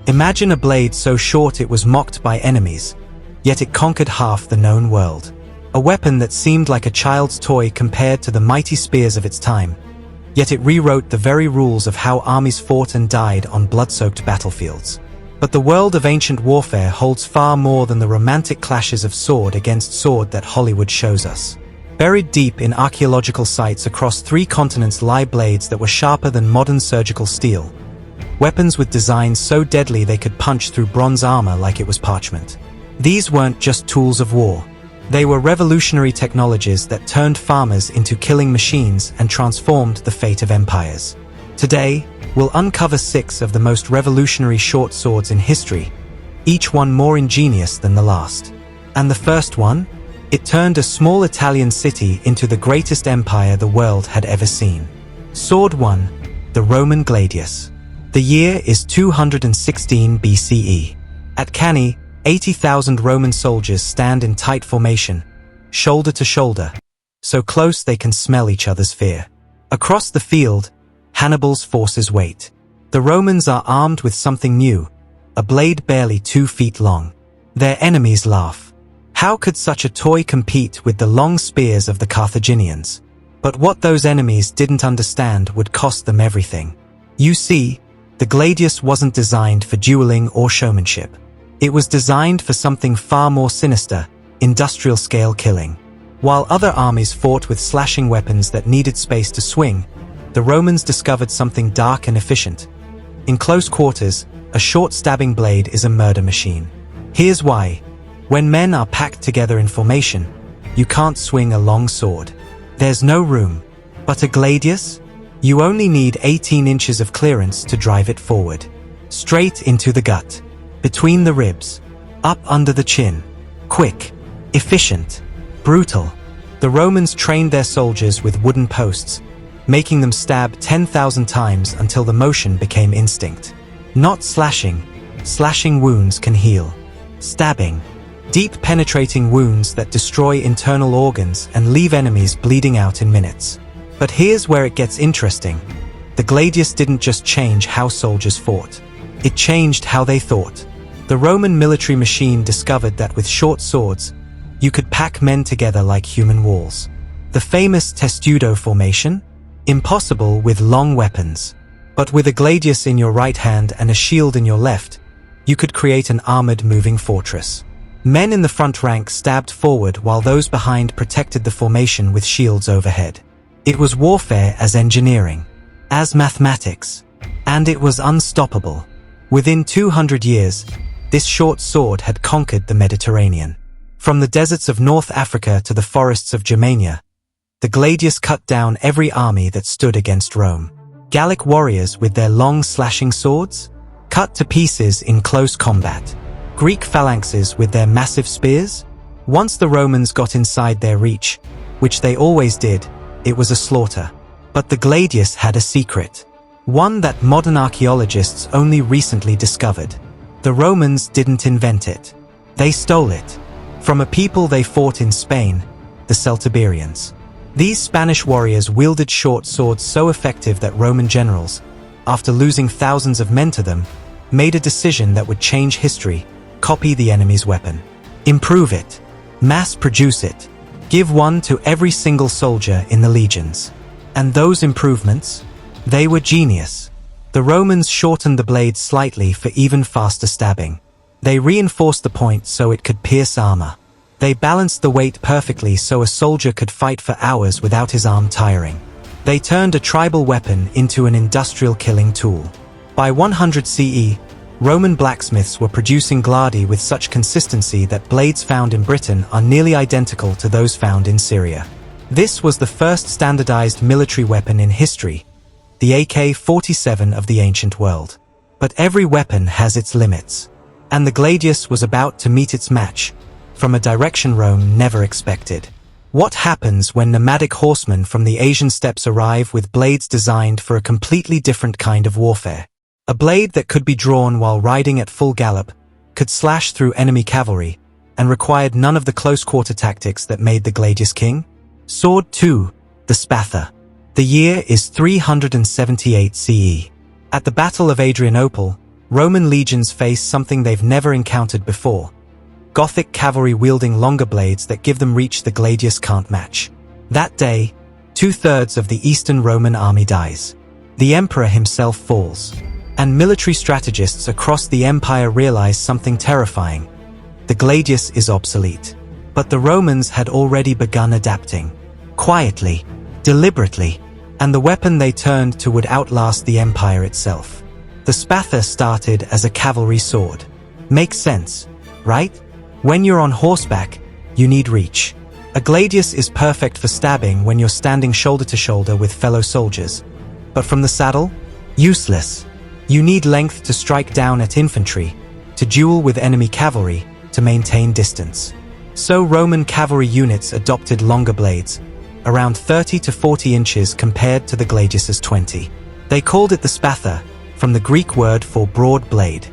Imagine a blade so short it was mocked by enemies, yet it conquered half the known world. A weapon that seemed like a child's toy compared to the mighty spears of its time, yet it rewrote the very rules of how armies fought and died on blood-soaked battlefields. But the world of ancient warfare holds far more than the romantic clashes of sword against sword that Hollywood shows us. Buried deep in archaeological sites across 3 continents lie blades that were sharper than modern surgical steel. Weapons with designs so deadly they could punch through bronze armor like it was parchment. These weren't just tools of war. They were revolutionary technologies that turned farmers into killing machines and transformed the fate of empires. Today, we'll uncover 6 of the most revolutionary short swords in history, each one more ingenious than the last. And the first one? It turned a small Italian city into the greatest empire the world had ever seen. Sword 1. The Roman Gladius. The year is 216 BCE. At Cannae, 80,000 Roman soldiers stand in tight formation, shoulder to shoulder, so close they can smell each other's fear. Across the field, Hannibal's forces wait. The Romans are armed with something new, a blade barely 2 feet long. Their enemies laugh. How could such a toy compete with the long spears of the Carthaginians? But what those enemies didn't understand would cost them everything. You see, the Gladius wasn't designed for dueling or showmanship. It was designed for something far more sinister, industrial-scale killing. While other armies fought with slashing weapons that needed space to swing, the Romans discovered something dark and efficient. In close quarters, a short stabbing blade is a murder machine. Here's why. When men are packed together in formation, you can't swing a long sword. There's no room. But a gladius? You only need 18 inches of clearance to drive it forward. Straight into the gut. Between the ribs. Up under the chin. Quick. Efficient. Brutal. The Romans trained their soldiers with wooden posts, making them stab 10,000 times until the motion became instinct. Not slashing. Slashing wounds can heal. Stabbing. Deep penetrating wounds that destroy internal organs and leave enemies bleeding out in minutes. But here's where it gets interesting. The Gladius didn't just change how soldiers fought. It changed how they thought. The Roman military machine discovered that with short swords, you could pack men together like human walls. The famous testudo formation? Impossible with long weapons. But with a gladius in your right hand and a shield in your left, you could create an armored moving fortress. Men in the front rank stabbed forward while those behind protected the formation with shields overhead. It was warfare as engineering, as mathematics, and it was unstoppable. Within 200 years, this short sword had conquered the Mediterranean. From the deserts of North Africa to the forests of Germania, the gladius cut down every army that stood against Rome. Gallic warriors with their long slashing swords, cut to pieces in close combat. Greek phalanxes with their massive spears. Once the Romans got inside their reach, which they always did, it was a slaughter. But the gladius had a secret. One that modern archaeologists only recently discovered. The Romans didn't invent it. They stole it. From a people they fought in Spain, the Celtiberians. These Spanish warriors wielded short swords so effective that Roman generals, after losing thousands of men to them, made a decision that would change history: copy the enemy's weapon. Improve it. Mass produce it. Give one to every single soldier in the legions. And those improvements? They were genius. The Romans shortened the blade slightly for even faster stabbing. They reinforced the point so it could pierce armor. They balanced the weight perfectly so a soldier could fight for hours without his arm tiring. They turned a tribal weapon into an industrial killing tool. By 100 CE, Roman blacksmiths were producing gladi with such consistency that blades found in Britain are nearly identical to those found in Syria. This was the first standardized military weapon in history, the AK-47 of the ancient world. But every weapon has its limits. And the gladius was about to meet its match, from a direction Rome never expected. What happens when nomadic horsemen from the Asian steppes arrive with blades designed for a completely different kind of warfare? A blade that could be drawn while riding at full gallop, could slash through enemy cavalry, and required none of the close-quarter tactics that made the gladius king? Sword 2. The Spatha. The year is 378 CE. At the Battle of Adrianople, Roman legions face something they've never encountered before. Gothic cavalry wielding longer blades that give them reach the Gladius can't match. That day, 2/3 of the Eastern Roman army dies. The emperor himself falls. And military strategists across the empire realize something terrifying. The Gladius is obsolete. But the Romans had already begun adapting. Quietly, deliberately, and the weapon they turned to would outlast the empire itself. The spatha started as a cavalry sword. Makes sense, right? When you're on horseback, you need reach. A gladius is perfect for stabbing when you're standing shoulder to shoulder with fellow soldiers. But from the saddle? Useless. You need length to strike down at infantry, to duel with enemy cavalry, to maintain distance. So Roman cavalry units adopted longer blades, around 30 to 40 inches compared to the gladius's 20. They called it the spatha, from the Greek word for broad blade.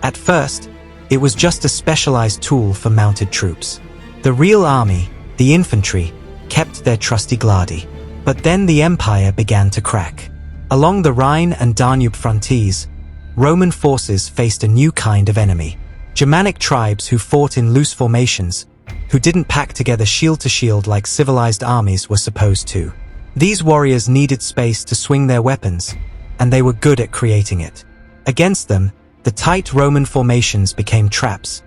At first, it was just a specialized tool for mounted troops. The real army, the infantry, kept their trusty gladi. But then the empire began to crack. Along the Rhine and Danube frontiers, Roman forces faced a new kind of enemy. Germanic tribes who fought in loose formations, who didn't pack together shield to shield like civilized armies were supposed to. These warriors needed space to swing their weapons, and they were good at creating it. Against them, the tight Roman formations became traps.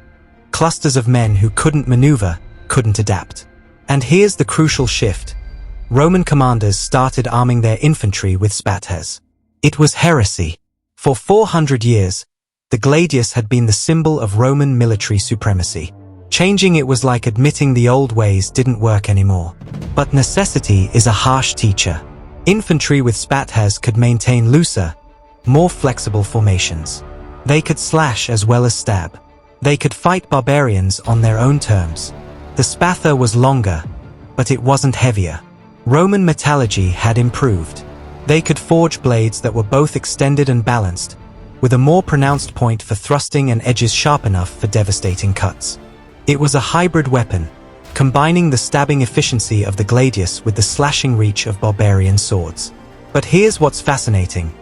Clusters of men who couldn't maneuver, couldn't adapt. And here's the crucial shift. Roman commanders started arming their infantry with spathas. It was heresy. For 400 years, the gladius had been the symbol of Roman military supremacy. Changing it was like admitting the old ways didn't work anymore. But necessity is a harsh teacher. Infantry with spathas could maintain looser, more flexible formations. They could slash as well as stab. They could fight barbarians on their own terms. The spatha was longer, but it wasn't heavier. Roman metallurgy had improved. They could forge blades that were both extended and balanced, with a more pronounced point for thrusting and edges sharp enough for devastating cuts. It was a hybrid weapon, combining the stabbing efficiency of the gladius with the slashing reach of barbarian swords. But here's what's fascinating.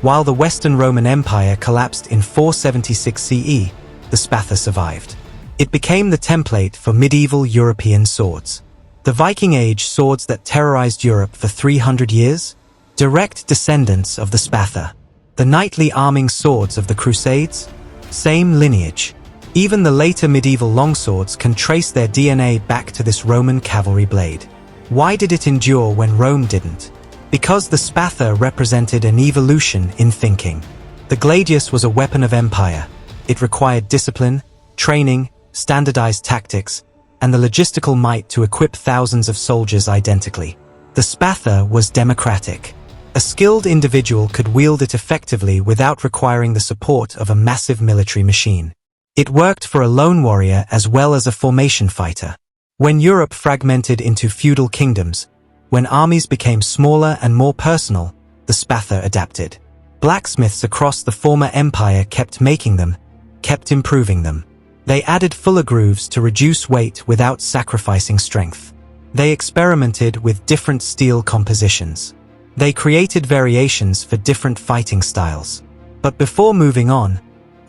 While the Western Roman Empire collapsed in 476 CE, the spatha survived. It became the template for medieval European swords. The Viking Age swords that terrorized Europe for 300 years? Direct descendants of the spatha. The knightly arming swords of the Crusades? Same lineage. Even the later medieval longswords can trace their DNA back to this Roman cavalry blade. Why did it endure when Rome didn't? Because the spatha represented an evolution in thinking. The gladius was a weapon of empire. It required discipline, training, standardized tactics, and the logistical might to equip thousands of soldiers identically. The spatha was democratic. A skilled individual could wield it effectively without requiring the support of a massive military machine. It worked for a lone warrior as well as a formation fighter. When Europe fragmented into feudal kingdoms, when armies became smaller and more personal, the spatha adapted. Blacksmiths across the former empire kept making them, kept improving them. They added fuller grooves to reduce weight without sacrificing strength. They experimented with different steel compositions. They created variations for different fighting styles. But before moving on,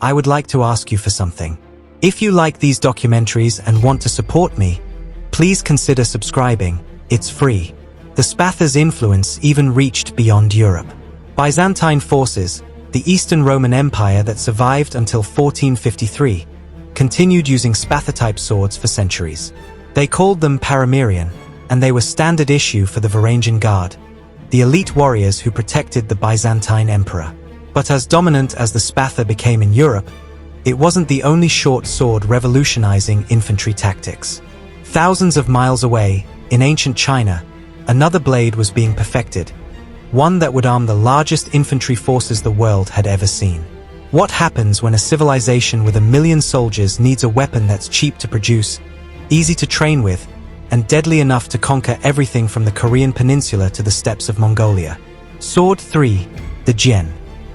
I would like to ask you for something. If you like these documentaries and want to support me, please consider subscribing. It's free. The spatha's influence even reached beyond Europe. Byzantine forces, the Eastern Roman Empire that survived until 1453, continued using spatha-type swords for centuries. They called them paramirian, and they were standard issue for the Varangian Guard, the elite warriors who protected the Byzantine emperor. But as dominant as the spatha became in Europe, it wasn't the only short sword revolutionizing infantry tactics. Thousands of miles away, in ancient China, another blade was being perfected, one that would arm the largest infantry forces the world had ever seen. What happens when a civilization with 1 million soldiers needs a weapon that's cheap to produce, easy to train with, and deadly enough to conquer everything from the Korean peninsula to the steppes of Mongolia? Sword 3, the Jian.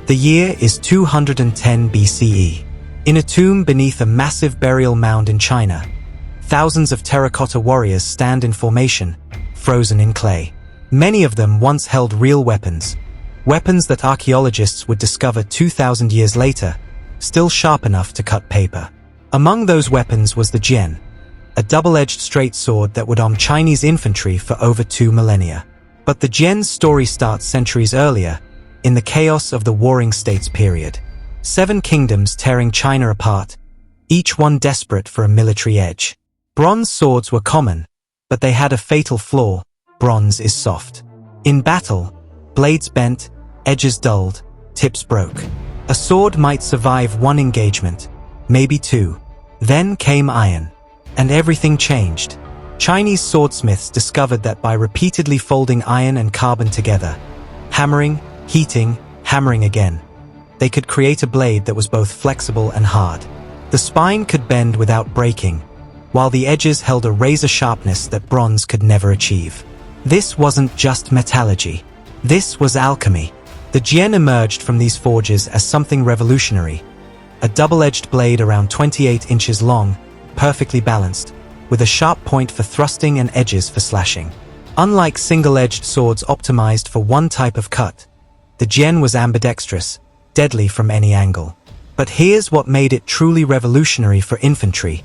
The year is 210 BCE. In a tomb beneath a massive burial mound in China, thousands of terracotta warriors stand in formation, frozen in clay. Many of them once held real weapons, weapons that archaeologists would discover 2,000 years later still sharp enough to cut paper. Among those weapons was the jian, a double-edged straight sword that would arm Chinese infantry for over 2 millennia. But the jian's story starts centuries earlier, in the chaos of the Warring States period. 7 kingdoms tearing China apart, each one desperate for a military edge. Bronze swords were common, but they had a fatal flaw: bronze is soft. In battle, blades bent, edges dulled, tips broke. A sword might survive 1 engagement, maybe 2. Then came iron, and everything changed. Chinese swordsmiths discovered that by repeatedly folding iron and carbon together, hammering, heating, hammering again, they could create a blade that was both flexible and hard. The spine could bend without breaking, while the edges held a razor sharpness that bronze could never achieve. This wasn't just metallurgy. This was alchemy. The jian emerged from these forges as something revolutionary: a double-edged blade around 28 inches long, perfectly balanced, with a sharp point for thrusting and edges for slashing. Unlike single-edged swords optimized for one type of cut, the jian was ambidextrous, deadly from any angle. But here's what made it truly revolutionary for infantry.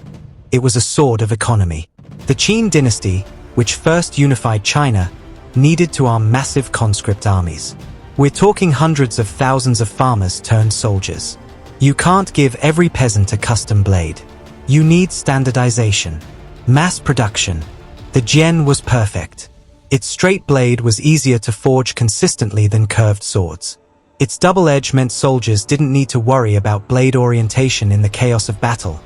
It was a sword of economy. The Qin dynasty, which first unified China, needed to arm massive conscript armies. We're talking hundreds of thousands of farmers turned soldiers. You can't give every peasant a custom blade. You need standardization, mass production. The jian was perfect. Its straight blade was easier to forge consistently than curved swords. Its double edge meant soldiers didn't need to worry about blade orientation in the chaos of battle.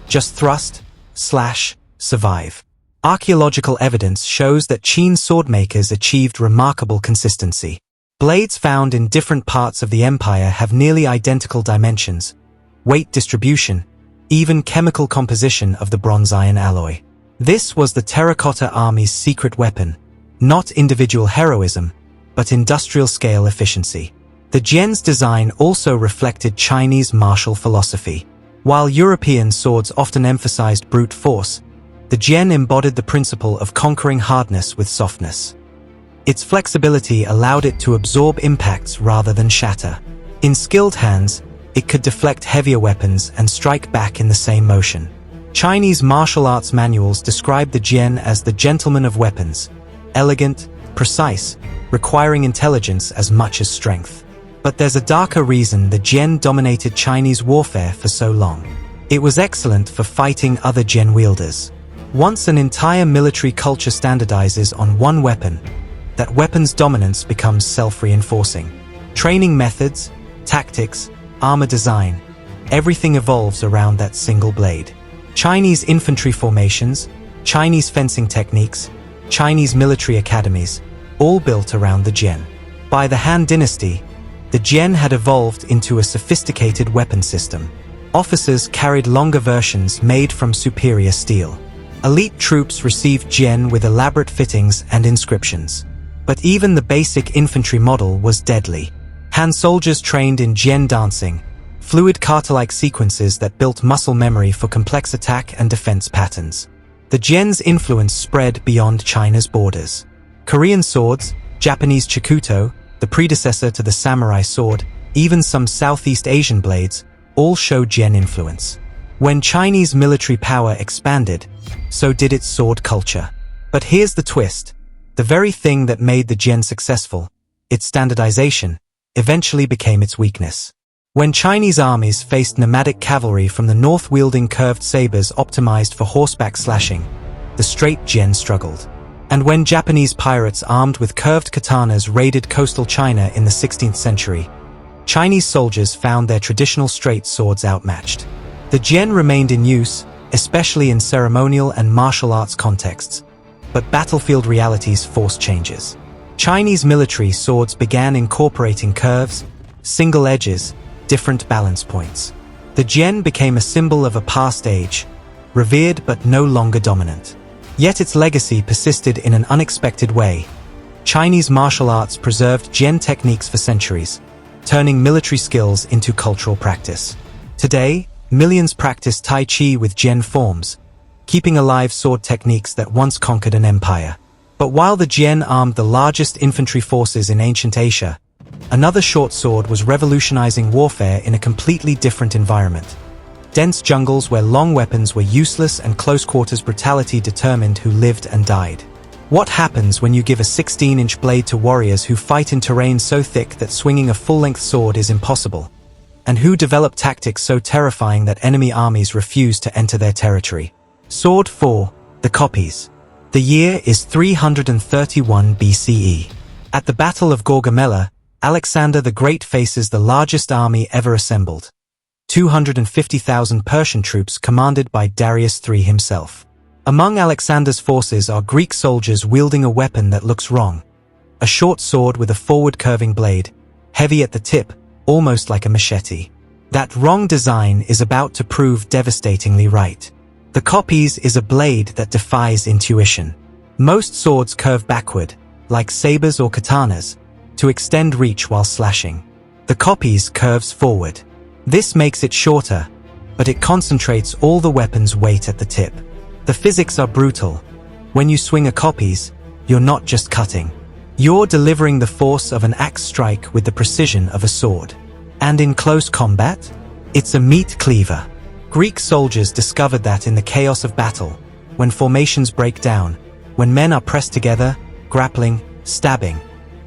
Just thrust, slash, survive. Archaeological evidence shows that Qin swordmakers achieved remarkable consistency. Blades found in different parts of the empire have nearly identical dimensions, weight distribution, even chemical composition of the bronze-iron alloy. This was the terracotta army's secret weapon, not individual heroism, but industrial-scale efficiency. The jian's design also reflected Chinese martial philosophy. While European swords often emphasized brute force, the jian embodied the principle of conquering hardness with softness. Its flexibility allowed it to absorb impacts rather than shatter. In skilled hands, it could deflect heavier weapons and strike back in the same motion. Chinese martial arts manuals describe the jian as the gentleman of weapons, elegant, precise, requiring intelligence as much as strength. But there's a darker reason the jian dominated Chinese warfare for so long. It was excellent for fighting other jian wielders. Once an entire military culture standardizes on one weapon, that weapon's dominance becomes self-reinforcing. Training methods, tactics, armor design, everything evolves around that single blade. Chinese infantry formations, Chinese fencing techniques, Chinese military academies, all built around the jian. By the Han Dynasty, the jian had evolved into a sophisticated weapon system. Officers carried longer versions made from superior steel. Elite troops received jian with elaborate fittings and inscriptions. But even the basic infantry model was deadly. Han soldiers trained in jian dancing, fluid kata-like sequences that built muscle memory for complex attack and defense patterns. The jian's influence spread beyond China's borders. Korean swords, Japanese chikuto, the predecessor to the samurai sword, even some Southeast Asian blades, all show jian influence. When Chinese military power expanded, so did its sword culture. But here's the twist. The very thing that made the jian successful, its standardization, eventually became its weakness. When Chinese armies faced nomadic cavalry from the north wielding curved sabers optimized for horseback slashing, the straight jian struggled. And when Japanese pirates armed with curved katanas raided coastal China in the 16th century, Chinese soldiers found their traditional straight swords outmatched. The jian remained in use, especially in ceremonial and martial arts contexts, but battlefield realities forced changes. Chinese military swords began incorporating curves, single edges, different balance points. The jian became a symbol of a past age, revered but no longer dominant. Yet its legacy persisted in an unexpected way. Chinese martial arts preserved jian techniques for centuries, turning military skills into cultural practice. Today, millions practice Tai Chi with jian forms, keeping alive sword techniques that once conquered an empire. But while the jian armed the largest infantry forces in ancient Asia, Another short sword was revolutionizing warfare in a completely different environment. Dense jungles where long weapons were useless and close-quarters brutality determined who lived and died. What happens when you give a 16-inch blade to warriors who fight in terrain so thick that swinging a full-length sword is impossible? And who develop tactics so terrifying that enemy armies refuse to enter their territory? Sword 4. The Copies. The year is 331 BCE. At the Battle of Gaugamela, Alexander the Great faces the largest army ever assembled. 250,000 Persian troops commanded by Darius III himself. Among Alexander's forces are Greek soldiers wielding a weapon that looks wrong. A short sword with a forward curving blade, heavy at the tip, almost like a machete. That wrong design is about to prove devastatingly right. The Copies is a blade that defies intuition. Most swords curve backward, like sabers or katanas, to extend reach while slashing. The Copies curves forward. This makes it shorter, but it concentrates all the weapon's weight at the tip. The physics are brutal. When you swing a Copies, you're not just cutting. You're delivering the force of an axe strike with the precision of a sword. And in close combat, it's a meat cleaver. Greek soldiers discovered that in the chaos of battle, when formations break down, when men are pressed together, grappling, stabbing,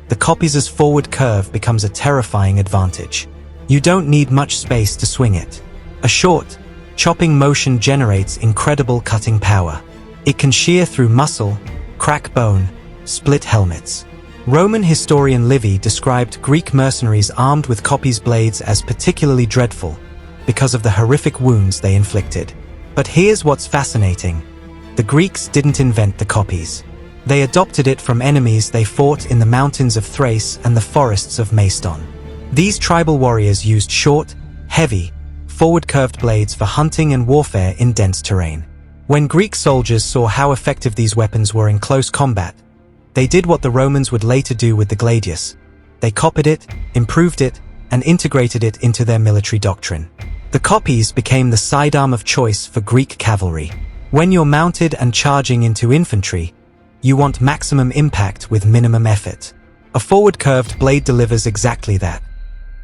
the Copies' forward curve becomes a terrifying advantage. You don't need much space to swing it. A short, chopping motion generates incredible cutting power. It can shear through muscle, crack bone, split helmets. Roman historian Livy described Greek mercenaries armed with Copies blades as particularly dreadful because of the horrific wounds they inflicted. But here's what's fascinating. The Greeks didn't invent the Copies. They adopted it from enemies they fought in the mountains of Thrace and the forests of Macedon. These tribal warriors used short, heavy, forward-curved blades for hunting and warfare in dense terrain. When Greek soldiers saw how effective these weapons were in close combat, they did what the Romans would later do with the Gladius. They copied it, improved it, and integrated it into their military doctrine. The Copies became the sidearm of choice for Greek cavalry. When you're mounted and charging into infantry, you want maximum impact with minimum effort. A forward-curved blade delivers exactly that.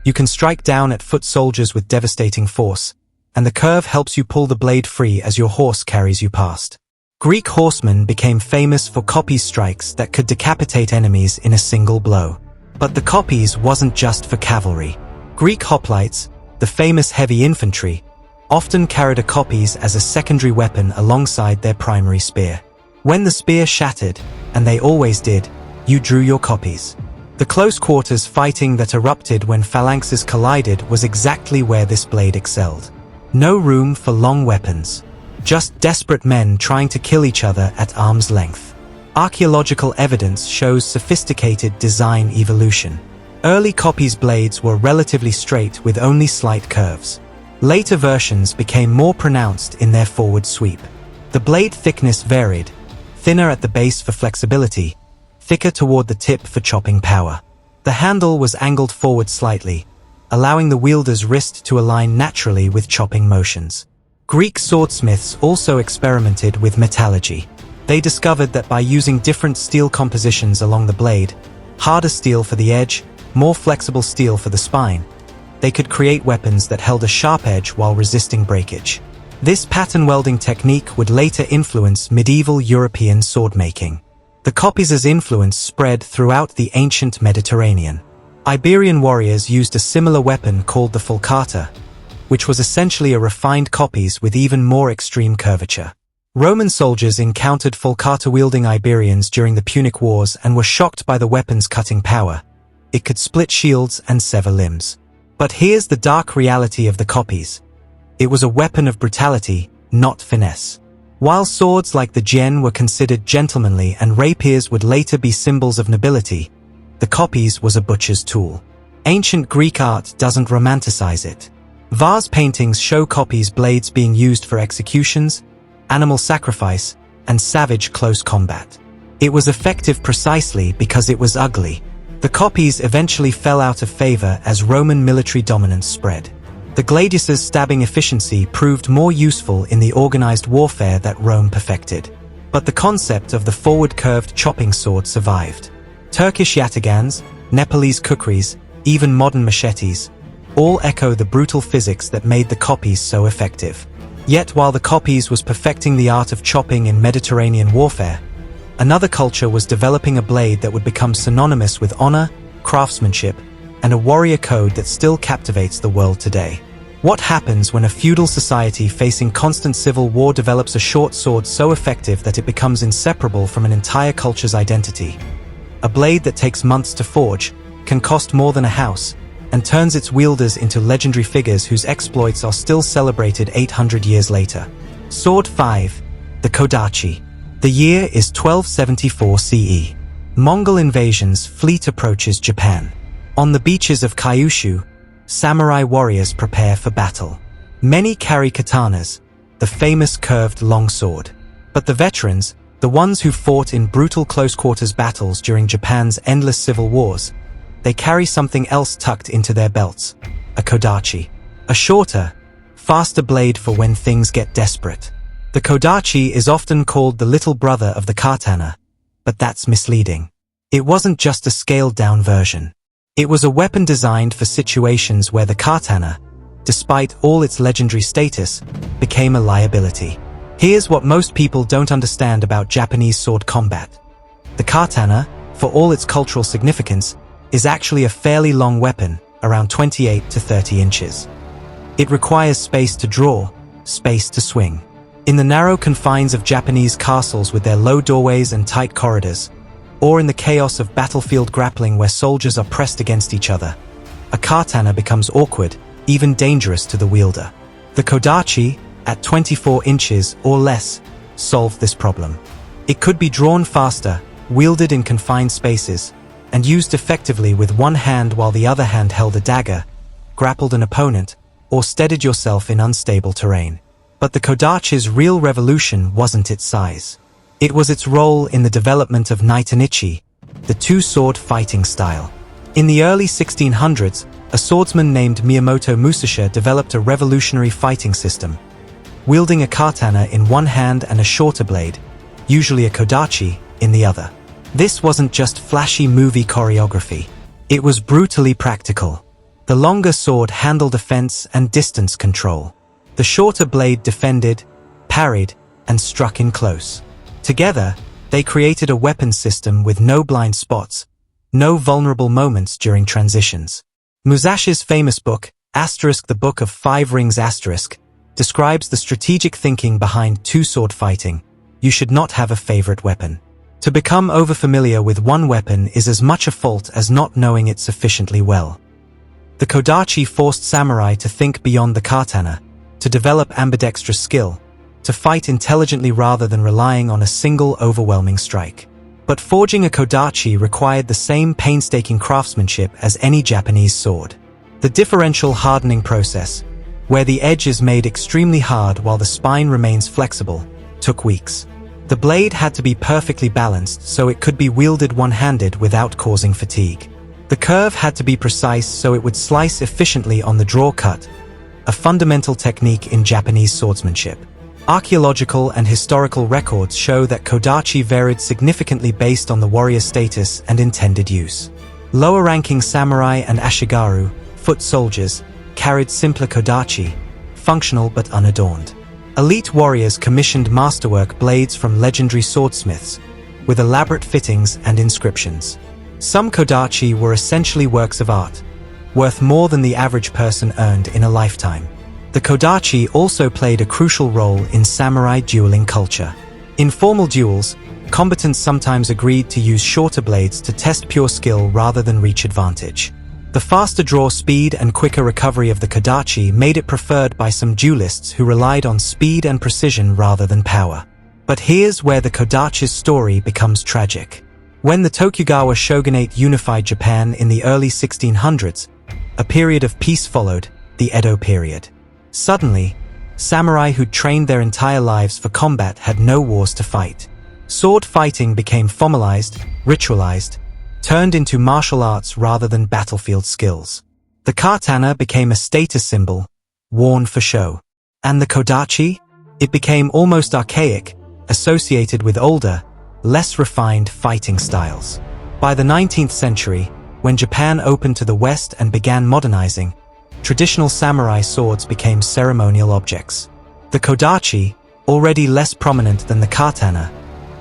You can strike down at foot soldiers with devastating force, and the curve helps you pull the blade free as your horse carries you past. Greek horsemen became famous for Copies strikes that could decapitate enemies in a single blow. But the Copies wasn't just for cavalry. Greek hoplites, the famous heavy infantry, often carried a Copies as a secondary weapon alongside their primary spear. When the spear shattered, and they always did, you drew your Copies. The close-quarters fighting that erupted when phalanxes collided was exactly where this blade excelled. No room for long weapons. Just desperate men trying to kill each other at arm's length. Archaeological evidence shows sophisticated design evolution. Early Copies blades were relatively straight with only slight curves. Later versions became more pronounced in their forward sweep. The blade thickness varied, thinner at the base for flexibility, thicker toward the tip for chopping power. The handle was angled forward slightly, allowing the wielder's wrist to align naturally with chopping motions. Greek swordsmiths also experimented with metallurgy. They discovered that by using different steel compositions along the blade, harder steel for the edge, more flexible steel for the spine, they could create weapons that held a sharp edge while resisting breakage. This pattern welding technique would later influence medieval European swordmaking. The Copies' influence spread throughout the ancient Mediterranean. Iberian warriors used a similar weapon called the falcata, which was essentially a refined Copies with even more extreme curvature. Roman soldiers encountered falcata-wielding Iberians during the Punic Wars and were shocked by the weapon's cutting power. It could split shields and sever limbs. But here's the dark reality of the Copies. It was a weapon of brutality, not finesse. While swords like the jian were considered gentlemanly and rapiers would later be symbols of nobility, the Copies was a butcher's tool. Ancient Greek art doesn't romanticize it. Vase paintings show Copies blades being used for executions, animal sacrifice, and savage close combat. It was effective precisely because it was ugly. The Copies eventually fell out of favor as Roman military dominance spread. The Gladius' stabbing efficiency proved more useful in the organized warfare that Rome perfected. But the concept of the forward-curved chopping sword survived. Turkish yataghans, Nepalese kukris, even modern machetes, all echo the brutal physics that made the copies so effective. Yet while the copies was perfecting the art of chopping in Mediterranean warfare, another culture was developing a blade that would become synonymous with honor, craftsmanship, and a warrior code that still captivates the world today. What happens when a feudal society facing constant civil war develops a short sword so effective that it becomes inseparable from an entire culture's identity? A blade that takes months to forge, can cost more than a house, and turns its wielders into legendary figures whose exploits are still celebrated 800 years later. Sword 5. The Kodachi. The year is 1274 CE. Mongol invasion's fleet approaches Japan. On the beaches of Kyushu, samurai warriors prepare for battle. Many carry katanas, the famous curved longsword. But the veterans, the ones who fought in brutal close-quarters battles during Japan's endless civil wars, they carry something else tucked into their belts, a kodachi. A shorter, faster blade for when things get desperate. The kodachi is often called the little brother of the katana, but that's misleading. It wasn't just a scaled-down version. It was a weapon designed for situations where the katana, despite all its legendary status, became a liability. Here's what most people don't understand about Japanese sword combat. The katana, for all its cultural significance, is actually a fairly long weapon, around 28 to 30 inches. It requires space to draw, space to swing. In the narrow confines of Japanese castles with their low doorways and tight corridors, or in the chaos of battlefield grappling where soldiers are pressed against each other, a katana becomes awkward, even dangerous to the wielder. The kodachi, at 24 inches or less, solved this problem. It could be drawn faster, wielded in confined spaces, and used effectively with one hand while the other hand held a dagger, grappled an opponent, or steadied yourself in unstable terrain. But the kodachi's real revolution wasn't its size. It was its role in the development of Naitanichi, the two-sword fighting style. In the early 1600s, a swordsman named Miyamoto Musashi developed a revolutionary fighting system, wielding a katana in one hand and a shorter blade, usually a kodachi, in the other. This wasn't just flashy movie choreography. It was brutally practical. The longer sword handled offense and distance control. The shorter blade defended, parried, and struck in close. Together, they created a weapon system with no blind spots, no vulnerable moments during transitions. Musashi's famous book, The Book of Five Rings *, describes the strategic thinking behind two-sword fighting. You should not have a favorite weapon. To become overfamiliar with one weapon is as much a fault as not knowing it sufficiently well. The kodachi forced samurai to think beyond the katana, to develop ambidextrous skill, to fight intelligently rather than relying on a single overwhelming strike. But forging a kodachi required the same painstaking craftsmanship as any Japanese sword. The differential hardening process, where the edge is made extremely hard while the spine remains flexible, took weeks. The blade had to be perfectly balanced so it could be wielded one-handed without causing fatigue. The curve had to be precise so it would slice efficiently on the draw cut, a fundamental technique in Japanese swordsmanship. Archaeological and historical records show that kodachi varied significantly based on the warrior's status and intended use. Lower-ranking samurai and ashigaru, foot soldiers, carried simpler kodachi, functional but unadorned. Elite warriors commissioned masterwork blades from legendary swordsmiths, with elaborate fittings and inscriptions. Some kodachi were essentially works of art, worth more than the average person earned in a lifetime. The kodachi also played a crucial role in samurai dueling culture. In formal duels, combatants sometimes agreed to use shorter blades to test pure skill rather than reach advantage. The faster draw speed and quicker recovery of the kodachi made it preferred by some duelists who relied on speed and precision rather than power. But here's where the kodachi's story becomes tragic. When the Tokugawa shogunate unified Japan in the early 1600s, a period of peace followed, the Edo period. Suddenly, samurai who'd trained their entire lives for combat had no wars to fight. Sword fighting became formalized, ritualized, turned into martial arts rather than battlefield skills. The katana became a status symbol, worn for show. And the kodachi? It became almost archaic, associated with older, less refined fighting styles. By the 19th century, When Japan opened to the West and began modernizing, traditional samurai swords became ceremonial objects. The kodachi, already less prominent than the katana,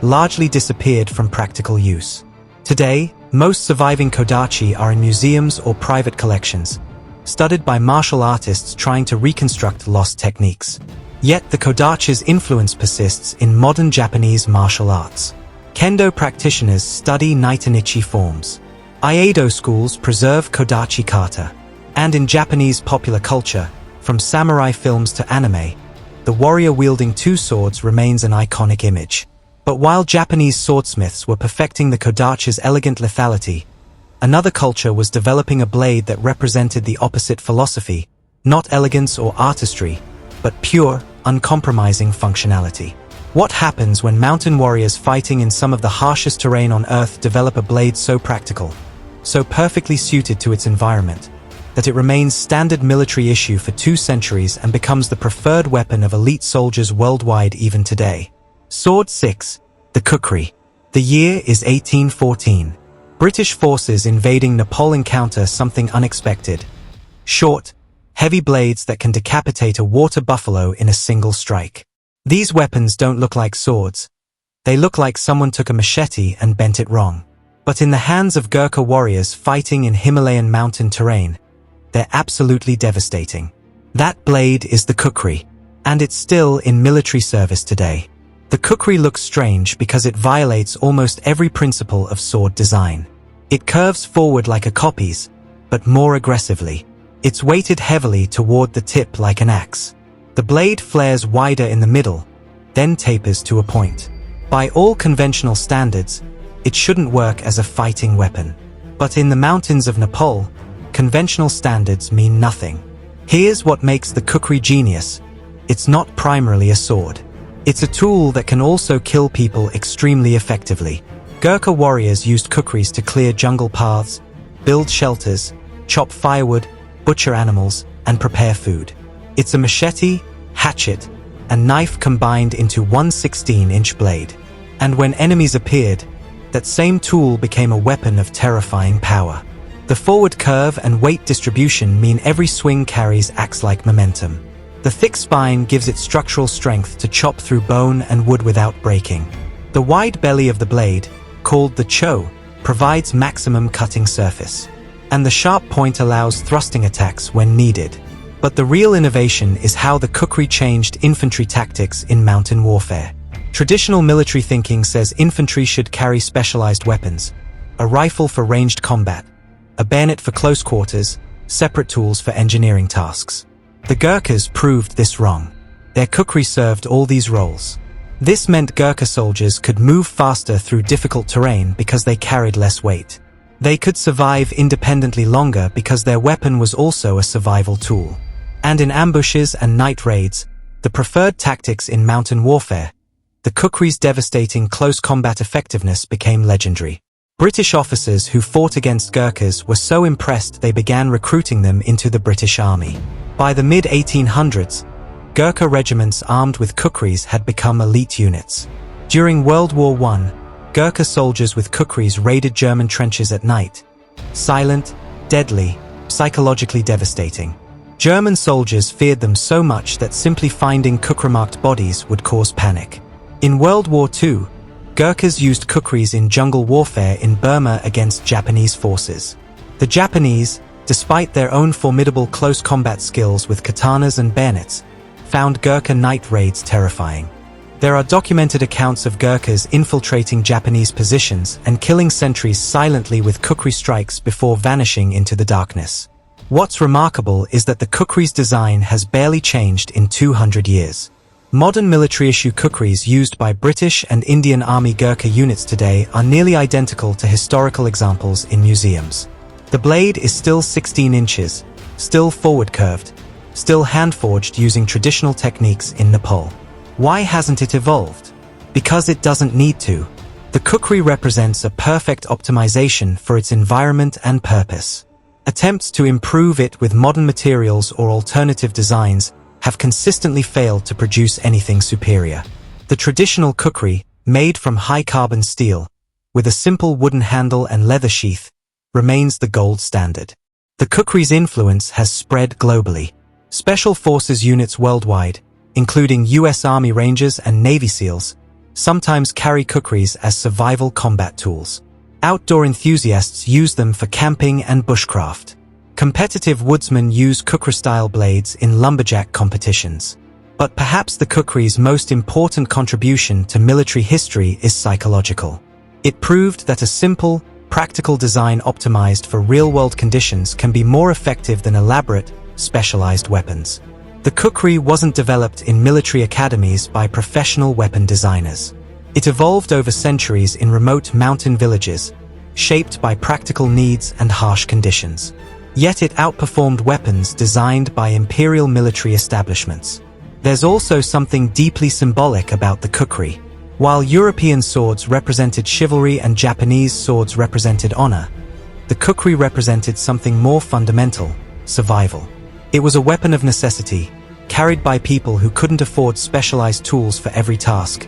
largely disappeared from practical use. Today, most surviving kodachi are in museums or private collections, studied by martial artists trying to reconstruct lost techniques. Yet the kodachi's influence persists in modern Japanese martial arts. Kendo practitioners study Naitanichi forms. Aido schools preserve kodachi kata. And in Japanese popular culture, from samurai films to anime, the warrior wielding two swords remains an iconic image. But while Japanese swordsmiths were perfecting the kodachi's elegant lethality, another culture was developing a blade that represented the opposite philosophy, not elegance or artistry, but pure, uncompromising functionality. What happens when mountain warriors fighting in some of the harshest terrain on Earth develop a blade so practical, so perfectly suited to its environment, that it remains standard military issue for 2 centuries and becomes the preferred weapon of elite soldiers worldwide even today? Sword 6. The Kukri. The year is 1814. British forces invading Nepal encounter something unexpected. Short, heavy blades that can decapitate a water buffalo in a single strike. These weapons don't look like swords. They look like someone took a machete and bent it wrong. But in the hands of Gurkha warriors fighting in Himalayan mountain terrain, they're absolutely devastating. That blade is the kukri, and it's still in military service today. The kukri looks strange because it violates almost every principle of sword design. It curves forward like a kopis, but more aggressively. It's weighted heavily toward the tip like an axe. The blade flares wider in the middle, then tapers to a point. By all conventional standards, it shouldn't work as a fighting weapon. But in the mountains of Nepal, conventional standards mean nothing. Here's what makes the kukri genius. It's not primarily a sword. It's a tool that can also kill people extremely effectively. Gurkha warriors used kukris to clear jungle paths, build shelters, chop firewood, butcher animals, and prepare food. It's a machete, hatchet, and knife combined into one 16-inch blade. And when enemies appeared, that same tool became a weapon of terrifying power. The forward curve and weight distribution mean every swing carries axe-like momentum. The thick spine gives it structural strength to chop through bone and wood without breaking. The wide belly of the blade, called the cho, provides maximum cutting surface. And the sharp point allows thrusting attacks when needed. But the real innovation is how the kukri changed infantry tactics in mountain warfare. Traditional military thinking says infantry should carry specialized weapons, a rifle for ranged combat, a bayonet for close quarters, separate tools for engineering tasks. The Gurkhas proved this wrong. Their kukri served all these roles. This meant Gurkha soldiers could move faster through difficult terrain because they carried less weight. They could survive independently longer because their weapon was also a survival tool. And in ambushes and night raids, the preferred tactics in mountain warfare, the kukri's devastating close combat effectiveness became legendary. British officers who fought against Gurkhas were so impressed they began recruiting them into the British Army. By the mid-1800s, Gurkha regiments armed with kukris had become elite units. During World War I, Gurkha soldiers with kukris raided German trenches at night. Silent, deadly, psychologically devastating. German soldiers feared them so much that simply finding kukri-marked bodies would cause panic. In World War II, Gurkhas used kukris in jungle warfare in Burma against Japanese forces. The Japanese, despite their own formidable close combat skills with katanas and bayonets, found Gurkha night raids terrifying. There are documented accounts of Gurkhas infiltrating Japanese positions and killing sentries silently with kukri strikes before vanishing into the darkness. What's remarkable is that the kukri's design has barely changed in 200 years. Modern military-issue kukris used by British and Indian Army Gurkha units today are nearly identical to historical examples in museums. The blade is still 16 inches, still forward-curved, still hand-forged using traditional techniques in Nepal. Why hasn't it evolved? Because it doesn't need to. The kukri represents a perfect optimization for its environment and purpose. Attempts to improve it with modern materials or alternative designs have consistently failed to produce anything superior. The traditional kukri, made from high-carbon steel, with a simple wooden handle and leather sheath, remains the gold standard. The kukri's influence has spread globally. Special Forces units worldwide, including US Army Rangers and Navy SEALs, sometimes carry kukris as survival combat tools. Outdoor enthusiasts use them for camping and bushcraft. Competitive woodsmen use kukri-style blades in lumberjack competitions. But perhaps the kukri's most important contribution to military history is psychological. It proved that a simple, practical design optimized for real-world conditions can be more effective than elaborate, specialized weapons. The kukri wasn't developed in military academies by professional weapon designers. It evolved over centuries in remote mountain villages, shaped by practical needs and harsh conditions. Yet it outperformed weapons designed by imperial military establishments. There's also something deeply symbolic about the kukri. While European swords represented chivalry and Japanese swords represented honor, the kukri represented something more fundamental: survival. It was a weapon of necessity, carried by people who couldn't afford specialized tools for every task,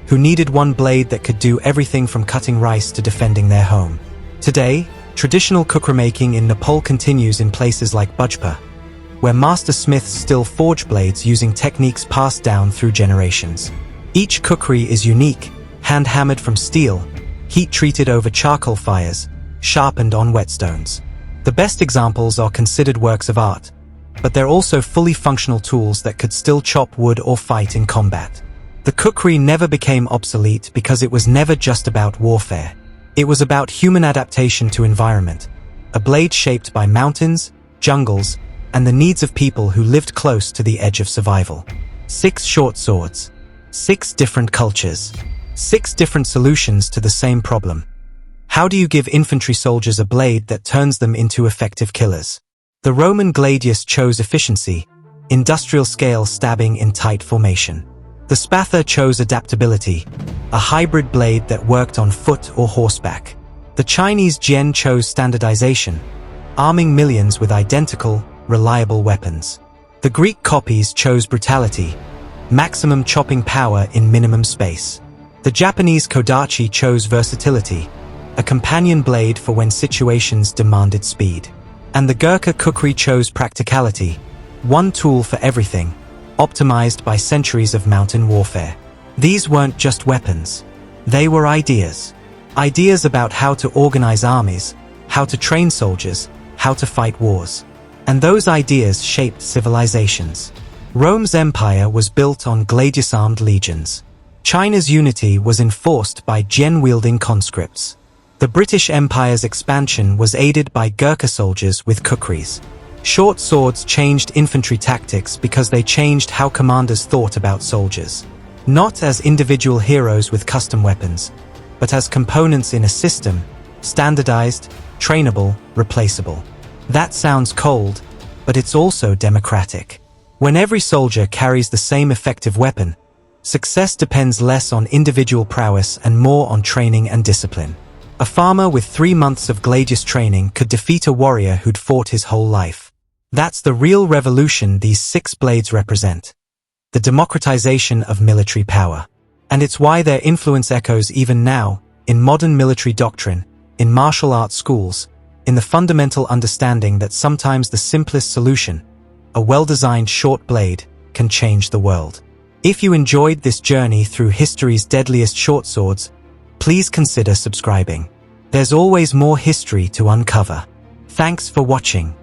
who needed one blade that could do everything from cutting rice to defending their home. Today, traditional kukri making in Nepal continues in places like Bajpa, where master smiths still forge blades using techniques passed down through generations. Each kukri is unique, hand-hammered from steel, heat-treated over charcoal fires, sharpened on whetstones. The best examples are considered works of art, but they're also fully functional tools that could still chop wood or fight in combat. The kukri never became obsolete because it was never just about warfare. It was about human adaptation to environment, a blade shaped by mountains, jungles, and the needs of people who lived close to the edge of survival. 6 short swords. 6 different cultures. 6 different solutions to the same problem. How do you give infantry soldiers a blade that turns them into effective killers? The Roman Gladius chose efficiency, industrial-scale stabbing in tight formation. The Spatha chose adaptability, a hybrid blade that worked on foot or horseback. The Chinese Jian chose standardization, arming millions with identical, reliable weapons. The Greek copies chose brutality, maximum chopping power in minimum space. The Japanese Kodachi chose versatility, a companion blade for when situations demanded speed. And the Gurkha kukri chose practicality, one tool for everything, optimized by centuries of mountain warfare. These weren't just weapons. They were ideas. Ideas about how to organize armies, how to train soldiers, how to fight wars. And those ideas shaped civilizations. Rome's empire was built on gladius-armed legions. China's unity was enforced by Jian-wielding conscripts. The British Empire's expansion was aided by Gurkha soldiers with kukris. Short swords changed infantry tactics because they changed how commanders thought about soldiers. Not as individual heroes with custom weapons, but as components in a system, standardized, trainable, replaceable. That sounds cold, but it's also democratic. When every soldier carries the same effective weapon, success depends less on individual prowess and more on training and discipline. A farmer with 3 months of gladius training could defeat a warrior who'd fought his whole life. That's the real revolution these 6 blades represent. The democratization of military power. And it's why their influence echoes even now, in modern military doctrine, in martial arts schools, in the fundamental understanding that sometimes the simplest solution, a well-designed short blade, can change the world. If you enjoyed this journey through history's deadliest short swords, please consider subscribing. There's always more history to uncover. Thanks for watching.